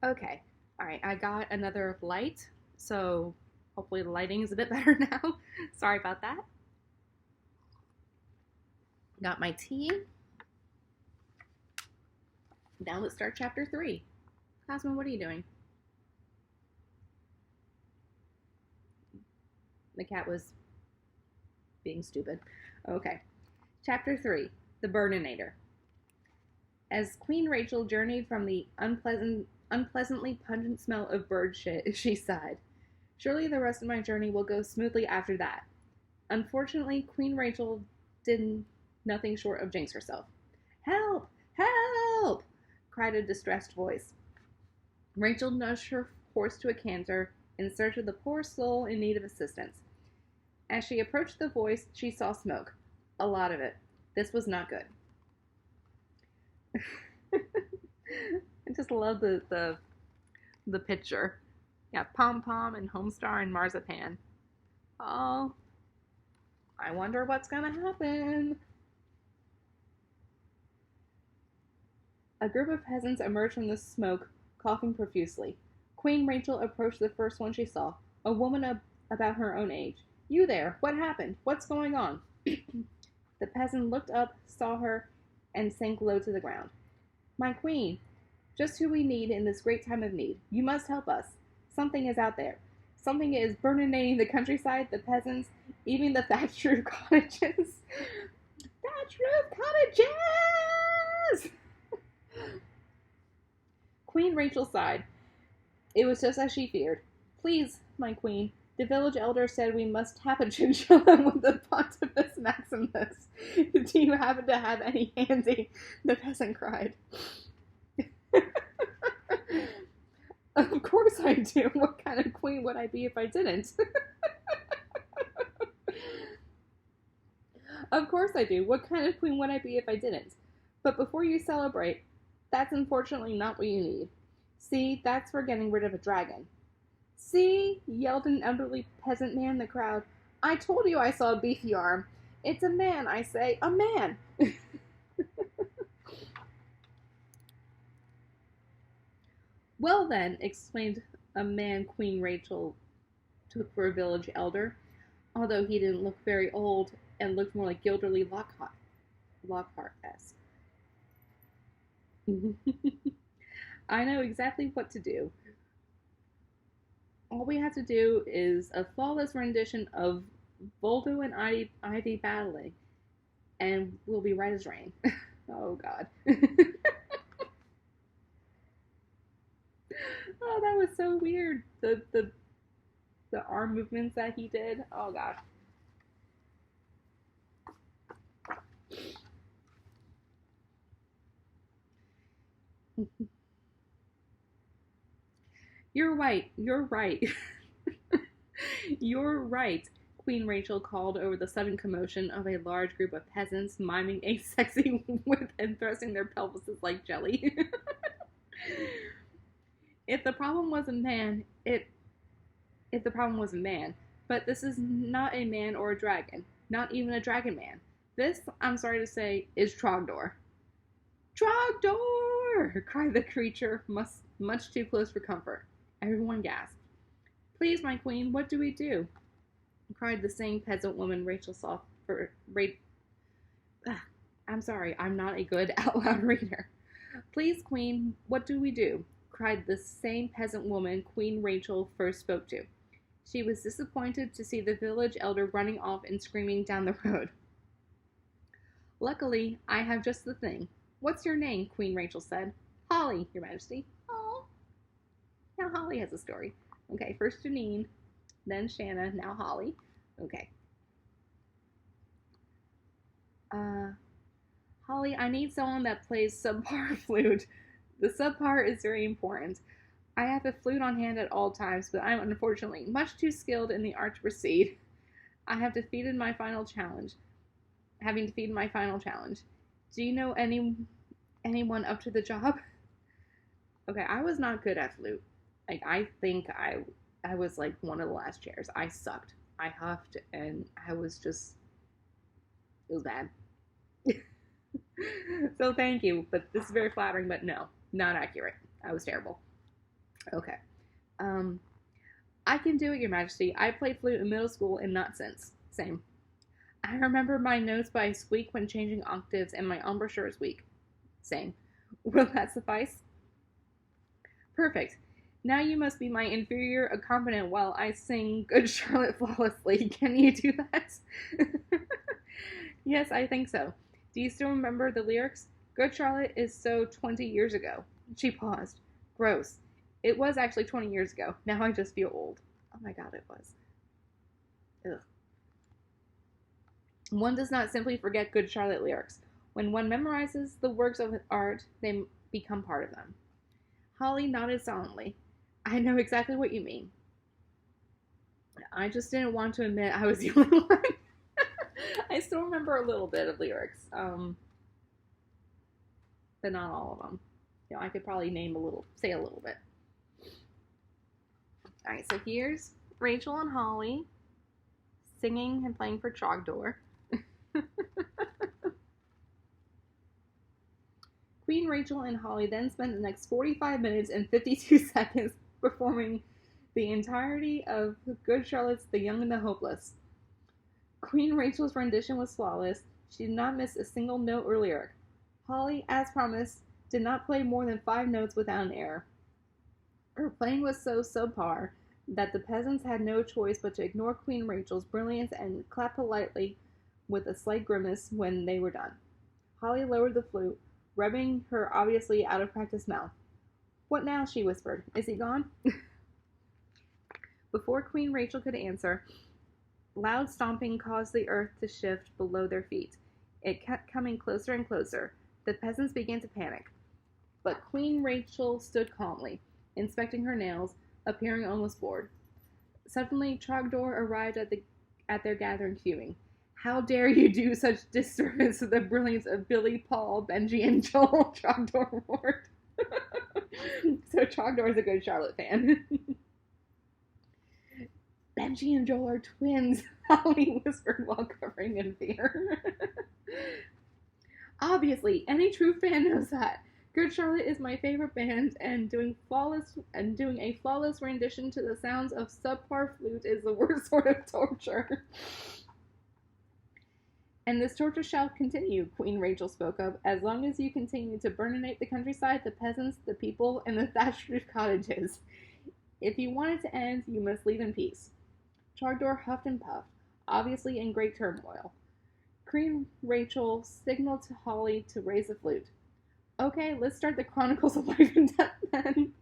Okay. All right. I got another light, so hopefully the lighting is a bit better now. Sorry about that. Got my tea. Now let's start chapter 3. Cosmo, what are you doing? The cat was being stupid. Okay. Chapter 3. The Burninator. As Queen Rachel journeyed from the unpleasantly pungent smell of bird shit, she sighed. Surely the rest of my journey will go smoothly after that. Unfortunately, Queen Rachel did nothing short of jinx herself. Help! Help! Cried a distressed voice. Rachel nudged her horse to a canter in search of the poor soul in need of assistance. As she approached the voice, she saw smoke. A lot of it. This was not good. I just love the picture. Yeah, Pom Pom and Homestar and Marzipan. Oh, I wonder what's gonna happen. A group of peasants emerged from the smoke, coughing profusely. Queen Rachel approached the first one she saw, a woman about her own age. You there, what happened? What's going on? The peasant looked up, saw her, and sank low to the ground. My queen, just who we need in this great time of need. You must help us. Something is out there. Something is burninating the countryside, the peasants, even the thatched roof cottages. Thatched roof cottages! Queen Rachel sighed. It was just as she feared. Please, my queen, the village elder said we must tap a chinchilla with the Pontifex Maximus. Do you happen to have any handy? The peasant cried. Of course I do. What kind of queen would I be if I didn't? Of course I do. What kind of queen would I be if I didn't? But before you celebrate, that's unfortunately not what you need. See, that's for getting rid of a dragon. See, yelled an elderly peasant man in the crowd. I told you I saw a beefy arm. It's a man, I say, a man. Well then, exclaimed a man Queen Rachel took for a village elder, although he didn't look very old and looked more like Gilderly Lockhart-esque. I know exactly what to do. All we have to do is a flawless rendition of Voldo and Ivy battling, and we'll be right as rain. Oh God. Oh, that was so weird. The arm movements that he did. Oh gosh. You're right. You're right. You're right. Queen Rachel called over the sudden commotion of a large group of peasants miming a sexy whip and thrusting their pelvises like jelly. if the problem was a man, it if the problem was a man, but this is not a man or a dragon, not even a dragon man. This, I'm sorry to say, is Trogdor. Trogdor! Cried the creature, much too close for comfort. Everyone gasped. Please, my queen, what do we do? Cried the same peasant woman Rachel saw for. I'm sorry, I'm not a good out loud reader. Please, queen, what do we do? Cried the same peasant woman Queen Rachel first spoke to. She was disappointed to see the village elder running off and screaming down the road. Luckily, I have just the thing. What's your name? Queen Rachel said. Holly, your majesty. Oh. Now Holly has a story. Okay, first Janine, then Shanna, now Holly. Okay. Uh, Holly, I need someone that plays subpar flute. The subpar is very important. I have a flute on hand at all times, but I'm unfortunately much too skilled in the art to proceed. I have defeated my final challenge. Having defeated my final challenge. Do you know anyone up to the job? Okay, I was not good at flute. Like I think I was like one of the last chairs. I sucked. I huffed and I was just it was bad. So thank you, but this is very flattering, but no, not accurate. I was terrible. Okay. Um, I can do it, Your Majesty. I played flute in middle school and not since. Same. I remember my notes by squeak when changing octaves, and my embouchure is weak. Same. Will that suffice? Perfect. Now you must be my inferior accompaniment while I sing Good Charlotte flawlessly. Can you do that? Yes, I think so. Do you still remember the lyrics? Good Charlotte is so 20 years ago. She paused. Gross. It was actually 20 years ago. Now I just feel old. Oh my god, it was. Ugh. One does not simply forget Good Charlotte lyrics. When one memorizes the works of art, they become part of them. Holly nodded solemnly. I know exactly what you mean. I just didn't want to admit I was the only one. I still remember a little bit of lyrics, but not all of them. You know, I could probably say a little bit. All right, so here's Rachel and Holly singing and playing for Trogdor. Queen Rachel and Holly then spent the next 45 minutes and 52 seconds performing the entirety of Good Charlotte's The Young and the Hopeless. Queen Rachel's rendition was flawless. She did not miss a single note or lyric. Holly, as promised, did not play more than 5 notes without an error. Her playing was so subpar that the peasants had no choice but to ignore Queen Rachel's brilliance and clap politely with a slight grimace when they were done. Holly lowered the flute, rubbing her obviously out of practice mouth. What now? She whispered. Is he gone? Before Queen Rachel could answer, loud stomping caused the earth to shift below their feet. It kept coming closer and closer. The peasants began to panic. But Queen Rachel stood calmly, inspecting her nails, appearing almost bored. Suddenly, Trogdor arrived at their gathering, fuming. How dare you do such disturbance to the brilliance of Billy, Paul, Benji, and Joel? Trogdor roared. So Trogdor is a good Charlotte fan. Benji and Joel are twins, Holly whispered while covering in fear. Obviously, any true fan knows that. Good Charlotte is my favorite band, and doing a flawless rendition to the sounds of subpar flute is the worst sort of torture. And this torture shall continue, Queen Rachel spoke up, as long as you continue to burninate the countryside, the peasants, the people, and the thatched roof cottages. If you want it to end, you must leave in peace. Trogdor huffed and puffed, obviously in great turmoil. Queen Rachel signaled to Holly to raise the flute. Okay, let's start the Chronicles of Life and Death then.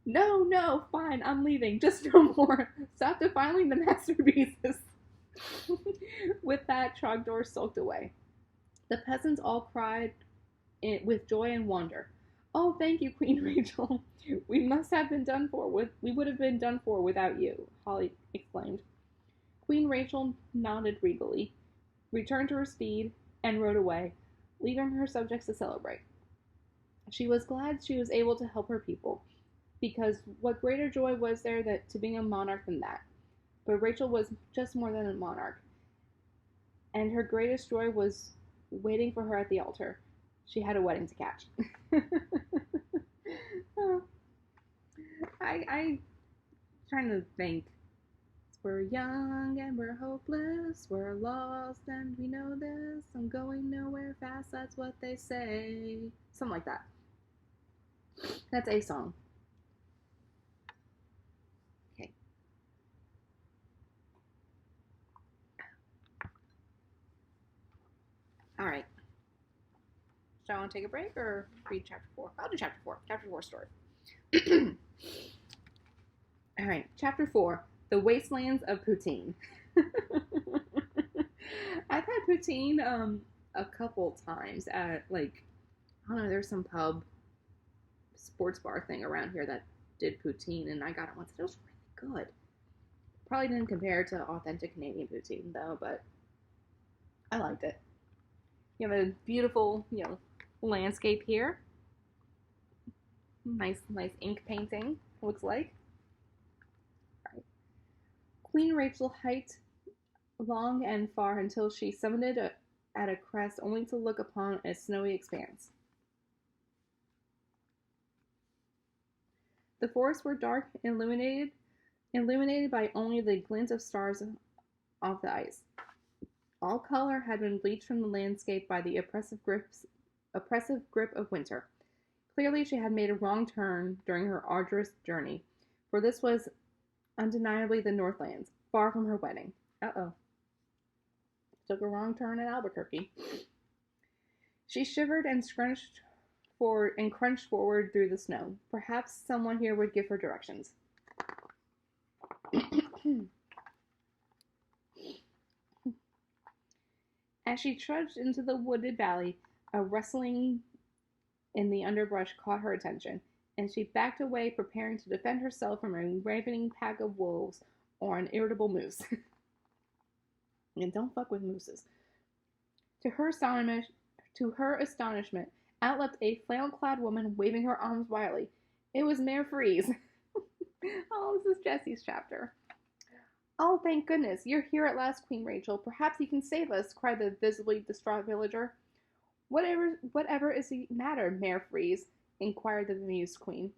No, fine, I'm leaving. Just no more. Stop defiling the masterpieces. With that, Trogdor sulked away. The peasants all cried with joy and wonder. Oh, thank you, Queen Rachel. We must have been done for. We would have been done for without you, Holly exclaimed. Queen Rachel nodded regally, returned to her steed, and rode away, leaving her subjects to celebrate. She was glad she was able to help her people, because what greater joy was there to being a monarch than that? But Rachel was just more than a monarch, and her greatest joy was waiting for her at the altar. She had a wedding to catch. I trying to think. We're young and we're hopeless. We're lost and we know this. I'm going nowhere fast. That's what they say. Something like that. That's a song. Okay. All right. So I want to take a break or read chapter 4? I'll do chapter 4. Chapter 4 story. All right. Chapter 4. The Wastelands of Poutine. I've had poutine a couple times at I don't know, there's some pub sports bar thing around here that did poutine, and I got it once. It was really good. Probably didn't compare to authentic Canadian poutine though, but I liked it. You have a beautiful, landscape here. Nice ink painting. Looks like. Right. Queen Rachel hiked long and far until she summited at a crest, only to look upon a snowy expanse. The forests were dark and illuminated by only the glint of stars off the ice. All color had been bleached from the landscape by the oppressive grip of winter. Clearly, she had made a wrong turn during her arduous journey, for this was undeniably the Northlands, far from her wedding. Uh-oh. Took a wrong turn at Albuquerque. She shivered and crunched forward through the snow. Perhaps someone here would give her directions. As she trudged into the wooded valley, a rustling in the underbrush caught her attention, and she backed away, preparing to defend herself from a ravening pack of wolves or an irritable moose. And don't fuck with mooses. To her astonishment, out leapt a flannel-clad woman waving her arms wildly. It was Mare Freeze. Oh, this is Jessie's chapter. Oh, thank goodness, you're here at last, Queen Rachel. Perhaps you can save us, cried the visibly distraught villager. Whatever is the matter, Mare Freeze? Inquired the bemused queen.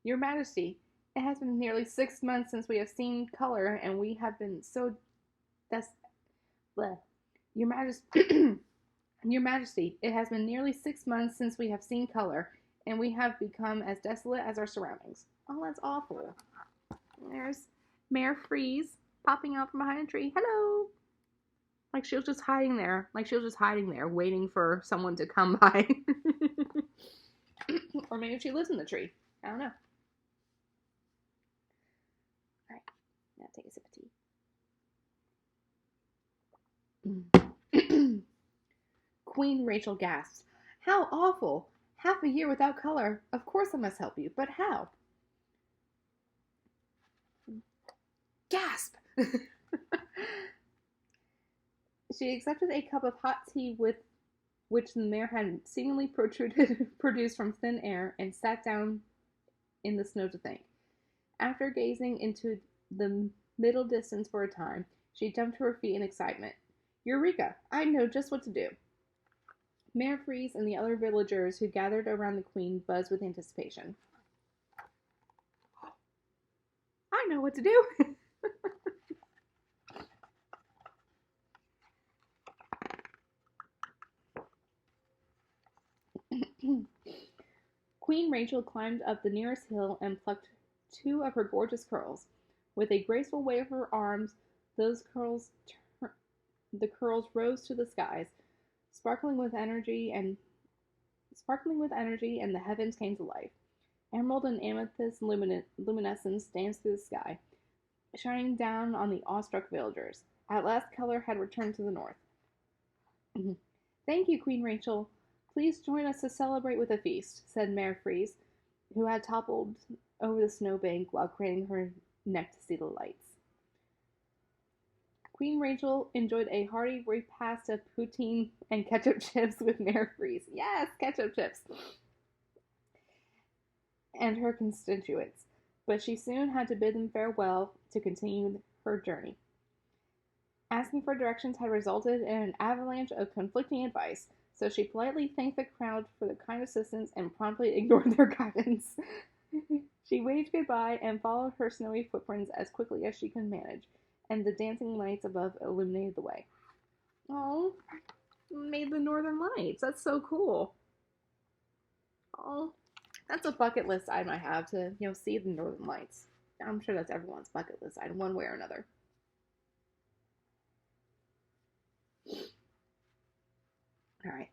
Your Majesty, it has been nearly 6 months since we have seen color, and we have been so Your Majesty, Your Majesty, it has been nearly 6 months since we have seen color, and we have become as desolate as our surroundings. Oh, that's awful. There's Mare Freeze popping out from behind a tree. Hello. Like she was just hiding there. Waiting for someone to come by. Or maybe she lives in the tree. I don't know. Alright. Now take a sip of tea. Queen Rachel gasped. How awful! Half a year without color. Of course I must help you, but how? Gasp! She accepted a cup of hot tea with which the mare had seemingly produced from thin air, and sat down in the snow to think. After gazing into the middle distance for a time, she jumped to her feet in excitement. Eureka! I know just what to do. Mare Freeze and the other villagers who gathered around the queen buzzed with anticipation. I know what to do! Queen Rachel climbed up the nearest hill and plucked 2 of her gorgeous curls. With a graceful wave of her arms, the curls rose to the skies, sparkling with energy, and the heavens came to life. Emerald and amethyst luminescence danced through the sky, shining down on the awestruck villagers. At last, color had returned to the north. Thank you, Queen Rachel. Please join us to celebrate with a feast, said Mare Freeze, who had toppled over the snowbank while craning her neck to see the lights. Queen Rachel enjoyed a hearty repast of poutine and ketchup chips with Mare Freeze. Yes, ketchup chips! And her constituents, but she soon had to bid them farewell to continue her journey. Asking for directions had resulted in an avalanche of conflicting advice, so she politely thanked the crowd for their kind assistance and promptly ignored their guidance. She waved goodbye and followed her snowy footprints as quickly as she could manage, and the dancing lights above illuminated the way. Oh, made the Northern Lights. That's so cool. Oh, that's a bucket list item I have to, see the Northern Lights. I'm sure that's everyone's bucket list item, one way or another. Alright.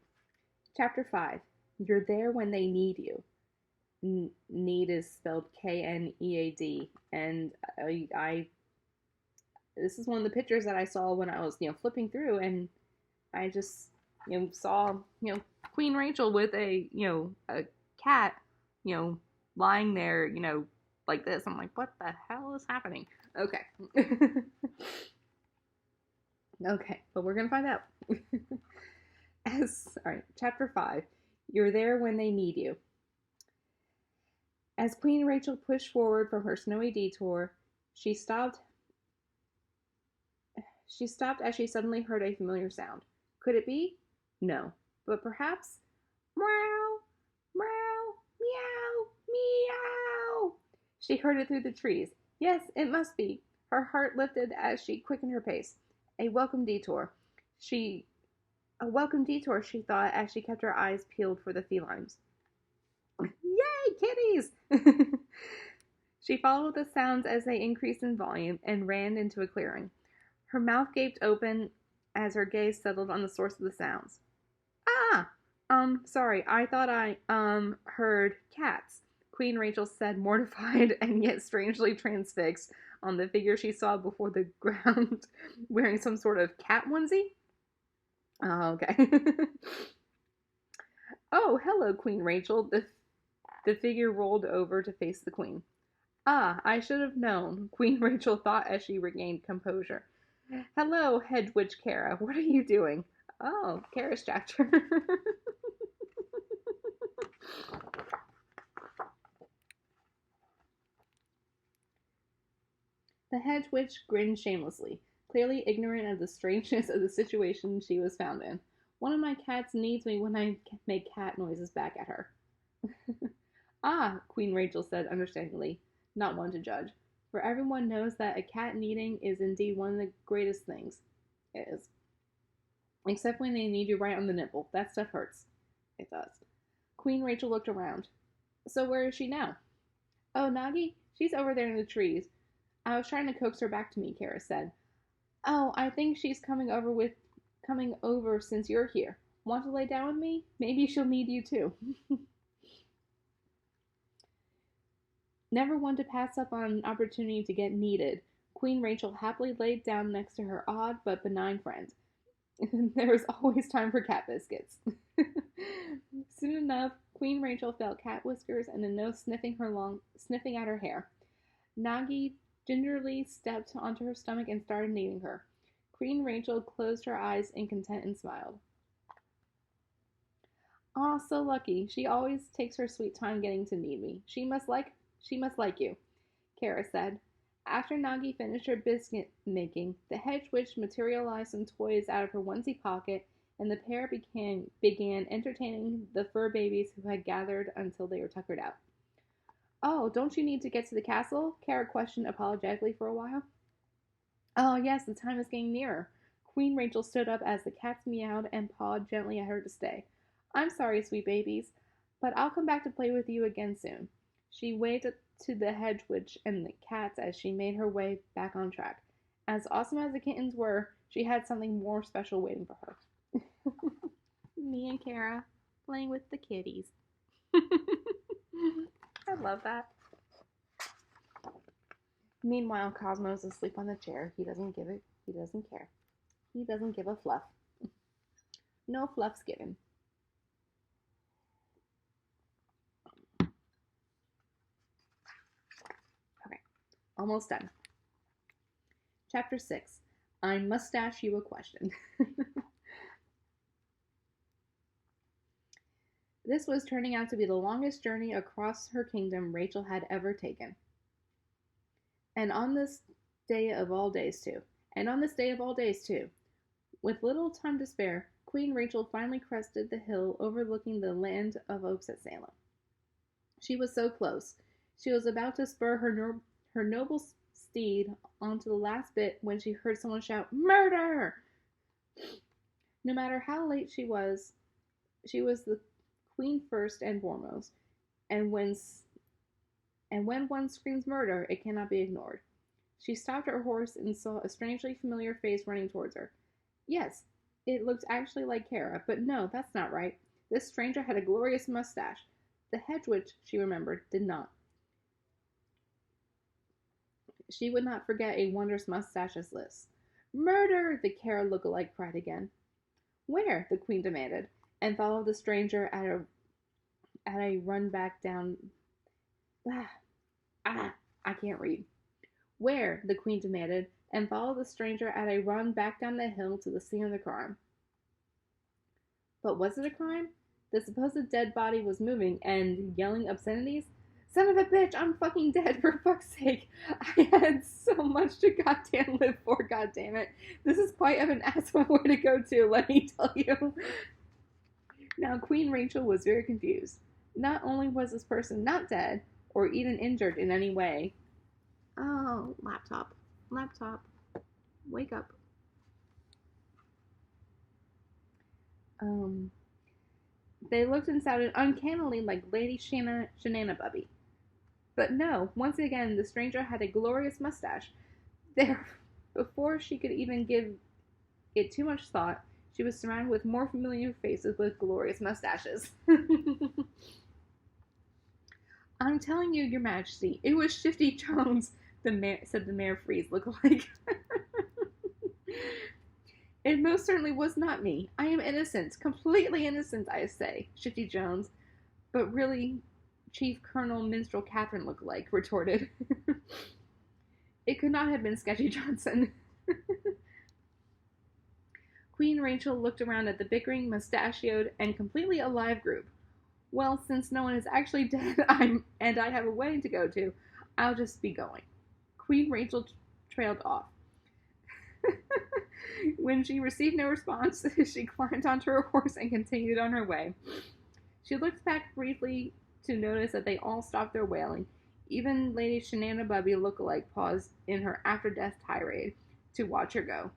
Chapter 5. You're there when they need you. Need is spelled K-N-E-A-D. And this is one of the pictures that I saw when I was, flipping through, and I just, saw, Queen Rachel with a cat, lying there, like this. I'm like, what the hell is happening? Okay. Okay, but we're gonna find out. Alright, chapter 5. You're there when they need you. As Queen Rachel pushed forward from her snowy detour, she stopped as she suddenly heard a familiar sound. Could it be? No. But perhaps? Meow, meow, meow, meow. She heard it through the trees. Yes, it must be. Her heart lifted as she quickened her pace. A welcome detour. She A welcome detour, she thought as she kept her eyes peeled for the felines. Yay, kitties! She followed the sounds as they increased in volume and ran into a clearing. Her mouth gaped open as her gaze settled on the source of the sounds. Ah! Sorry, I thought I, heard cats, Queen Rachel said, mortified and yet strangely transfixed on the figure she saw before the ground, wearing some sort of cat onesie. Oh, okay. Oh, hello, Queen Rachel. The figure rolled over to face the queen. Ah, I should have known, Queen Rachel thought as she regained composure. Hello, Hedge Witch Kara. What are you doing? Oh, Kara's chapter. The Hedge Witch grinned shamelessly, clearly ignorant of the strangeness of the situation she was found in. One of my cats needs me when I make cat noises back at her. Ah, Queen Rachel said understandingly, not one to judge, for everyone knows that a cat needing is indeed one of the greatest things. It is. Except when they need you right on the nipple. That stuff hurts. It does. Queen Rachel looked around. So where is she now? Oh, Nagi? She's over there in the trees. I was trying to coax her back to me, Kara said. Oh, I think she's coming over since you're here. Want to lay down with me? Maybe she'll need you too. Never one to pass up on an opportunity to get needed, Queen Rachel happily laid down next to her odd but benign friend. There was always time for cat biscuits. Soon enough, Queen Rachel felt cat whiskers and a nose sniffing at her hair. Nagi gingerly stepped onto her stomach and started kneading her. Queen Rachel closed her eyes in content and smiled. Aw, so lucky. She always takes her sweet time getting to knead me. She must like you, Kara said. After Nagi finished her biscuit making, the hedge witch materialized some toys out of her onesie pocket, and the pair began entertaining the fur babies who had gathered until they were tuckered out. Oh, don't you need to get to the castle? Kara questioned apologetically for a while. Oh, yes, the time is getting nearer. Queen Rachel stood up as the cats meowed and pawed gently at her to stay. I'm sorry, sweet babies, but I'll come back to play with you again soon. She waved to the hedge witch and the cats as she made her way back on track. As awesome as the kittens were, she had something more special waiting for her. Me and Kara playing with the kitties. I love that. Meanwhile, Cosmo's asleep on the chair. He doesn't care. He doesn't give a fluff. No fluff's given. Okay, almost done. Chapter 6. I mustache you a question. This was turning out to be the longest journey across her kingdom Rachel had ever taken. And on this day of all days, too. With little time to spare, Queen Rachel finally crested the hill overlooking the land of oaks at Salem. She was so close. She was about to spur her noble steed onto the last bit when she heard someone shout, "Murder!" No matter how late she was the queen first and foremost, and when one screams murder, it cannot be ignored. She stopped her horse and saw a strangely familiar face running towards her. Yes, it looked actually like Kara, but no, that's not right. This stranger had a glorious mustache. The hedge witch, she remembered, did not. She would not forget a wondrous mustache as this. Murder! The Kara look-alike cried again. Where? The queen demanded, and followed the stranger at a run back down. I can't read. Where? The queen demanded, and followed the stranger at a run back down the hill to the scene of the crime. But was it a crime? The supposed dead body was moving and yelling obscenities. Son of a bitch, I'm fucking dead, for fuck's sake. I had so much to goddamn live for, goddammit. This is quite of an asshole way to go to, let me tell you. Now, Queen Rachel was very confused. Not only was this person not dead, or even injured in any way. Oh, laptop. Laptop. Wake up. They looked and sounded uncannily like Lady Shenanabubby. But no, once again, the stranger had a glorious mustache. There, before she could even give it too much thought, she was surrounded with more familiar faces with glorious mustaches. I'm telling you, Your Majesty, it was Shifty Jones, said the Mayor Freeze look-alike. It most certainly was not me. I am innocent, completely innocent, I say, Shifty Jones. But really, Chief Colonel Minstrel Catherine look-alike retorted. It could not have been Sketchy Johnson. Queen Rachel looked around at the bickering, mustachioed, and completely alive group. Well, since no one is actually dead, and I have a wedding to go to, I'll just be going. Queen Rachel trailed off. When she received no response, she climbed onto her horse and continued on her way. She looked back briefly to notice that they all stopped their wailing. Even Lady Shenanabubby look-alike paused in her after-death tirade to watch her go.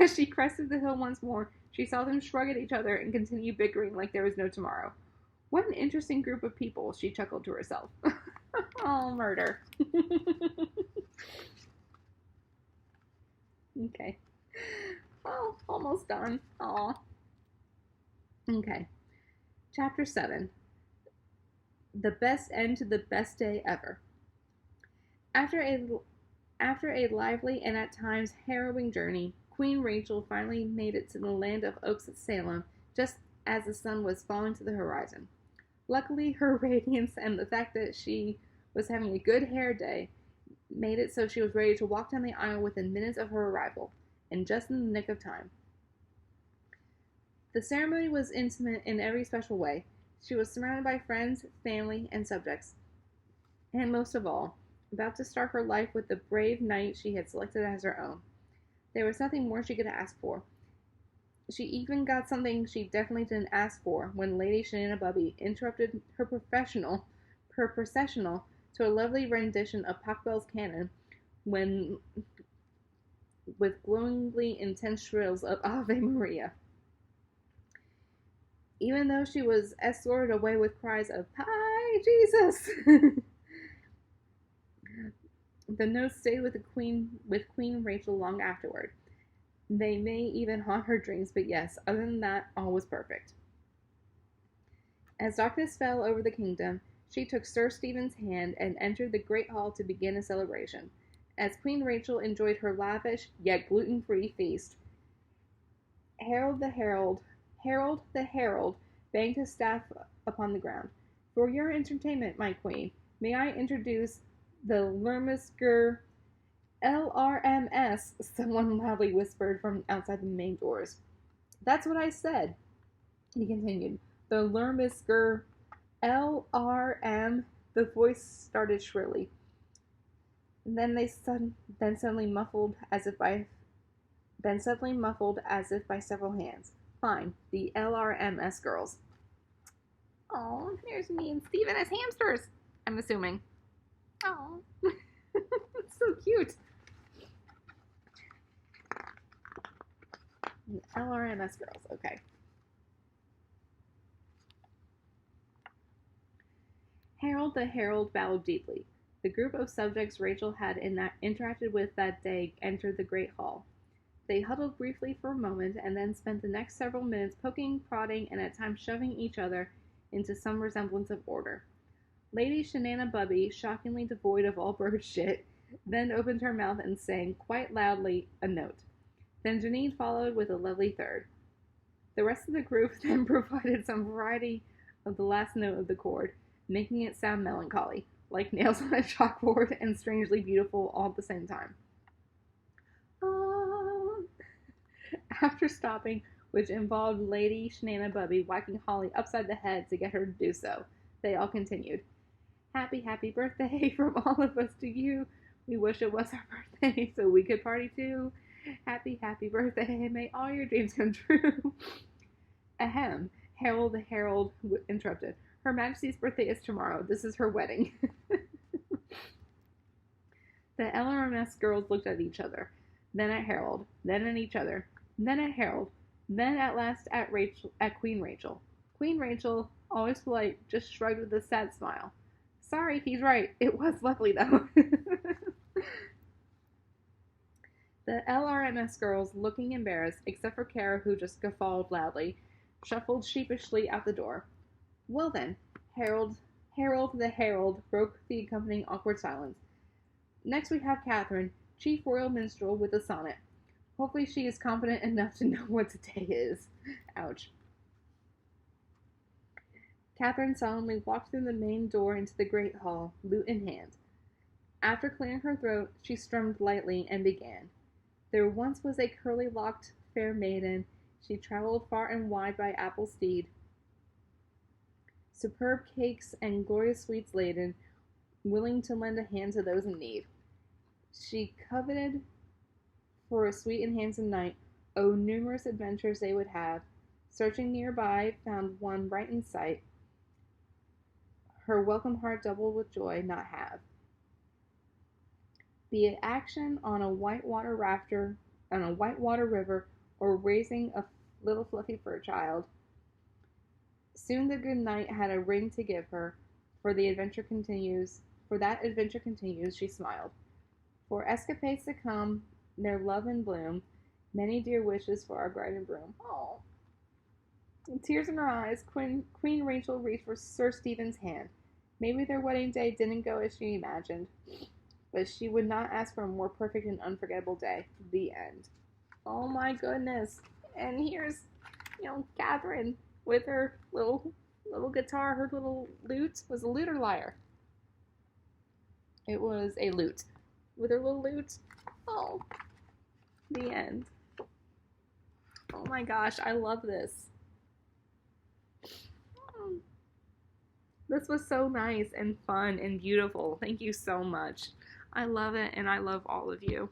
As she crested the hill once more, she saw them shrug at each other and continue bickering like there was no tomorrow. What an interesting group of people, she chuckled to herself. Oh, murder. Okay. Oh, almost done. Aw. Okay. Chapter 7. The best end to the best day ever. After a lively and at times harrowing journey, Queen Rachel finally made it to the land of Oaks at Salem, just as the sun was falling to the horizon. Luckily, her radiance and the fact that she was having a good hair day made it so she was ready to walk down the aisle within minutes of her arrival, and just in the nick of time. The ceremony was intimate in every special way. She was surrounded by friends, family, and subjects, and most of all, about to start her life with the brave knight she had selected as her own. There was nothing more she could ask for. She even got something she definitely didn't ask for when Lady Shenanabubby interrupted her processional to a lovely rendition of Pachelbel's canon when with glowingly intense shrills of Ave Maria. Even though she was escorted away with cries of "Hi, Jesus!" The notes stayed with Queen Rachel long afterward. They may even haunt her dreams, but yes, other than that, all was perfect. As darkness fell over the kingdom, she took Sir Stephen's hand and entered the great hall to begin a celebration. As Queen Rachel enjoyed her lavish, yet gluten-free feast, Harold the Herald banged his staff upon the ground. For your entertainment, my queen, may I introduce the Lermasker LRMS, someone loudly whispered from outside the main doors. That's what I said, he continued. The Lermasker LRM, the voice started shrilly. Then suddenly muffled as if by several hands. Fine, the LRMS girls. Oh, there's me and Steven as hamsters, I'm assuming. Oh, it's so cute. LRMS girls, okay. Harold the Herald bowed deeply. The group of subjects Rachel had interacted with that day entered the great hall. They huddled briefly for a moment and then spent the next several minutes poking, prodding, and at times shoving each other into some resemblance of order. Lady Shenanabubby, shockingly devoid of all bird shit, then opened her mouth and sang, quite loudly, a note. Then Janine followed with a lovely third. The rest of the group then provided some variety of the last note of the chord, making it sound melancholy, like nails on a chalkboard, and strangely beautiful all at the same time. After stopping, which involved Lady Shenanabubby whacking Holly upside the head to get her to do so, they all continued. Happy, happy birthday from all of us to you. We wish it was our birthday so we could party too. Happy, happy birthday. May all your dreams come true. Ahem, Harold the Herald interrupted. Her Majesty's birthday is tomorrow. This is her wedding. The LRMS girls looked at each other, then at Harold, then at each other, then at Harold, then at last at Queen Rachel. Queen Rachel, always polite, just shrugged with a sad smile. Sorry, he's right. It was lovely, though. The LRMS girls, looking embarrassed, except for Kara, who just guffawed loudly, shuffled sheepishly out the door. Well then, Harold the Herald broke the accompanying awkward silence. Next we have Catherine, chief royal minstrel with a sonnet. Hopefully she is competent enough to know what today is. Ouch. Catherine solemnly walked through the main door into the great hall, lute in hand. After clearing her throat, she strummed lightly and began. There once was a curly-locked fair maiden. She traveled far and wide by apple steed, superb cakes and glorious sweets laden, willing to lend a hand to those in need. She coveted for a sweet and handsome knight. Oh, numerous adventures they would have. Searching nearby, found one bright in sight. Her welcome heart doubled with joy, not half. Be it action on a whitewater river, or raising a little fluffy fur child. Soon the good knight had a ring to give her, for that adventure continues, she smiled. For escapades to come, their love in bloom, many dear wishes for our bride and groom. Oh. With tears in her eyes, Queen Rachel reached for Sir Stephen's hand. Maybe their wedding day didn't go as she imagined, but she would not ask for a more perfect and unforgettable day. The end. Oh my goodness. And here's, Catherine with her little guitar, her little lute. Was a lute or lyre? It was a lute. With her little lute. Oh. The end. Oh my gosh, I love this. This was so nice and fun and beautiful. Thank you so much. I love it, and I love all of you.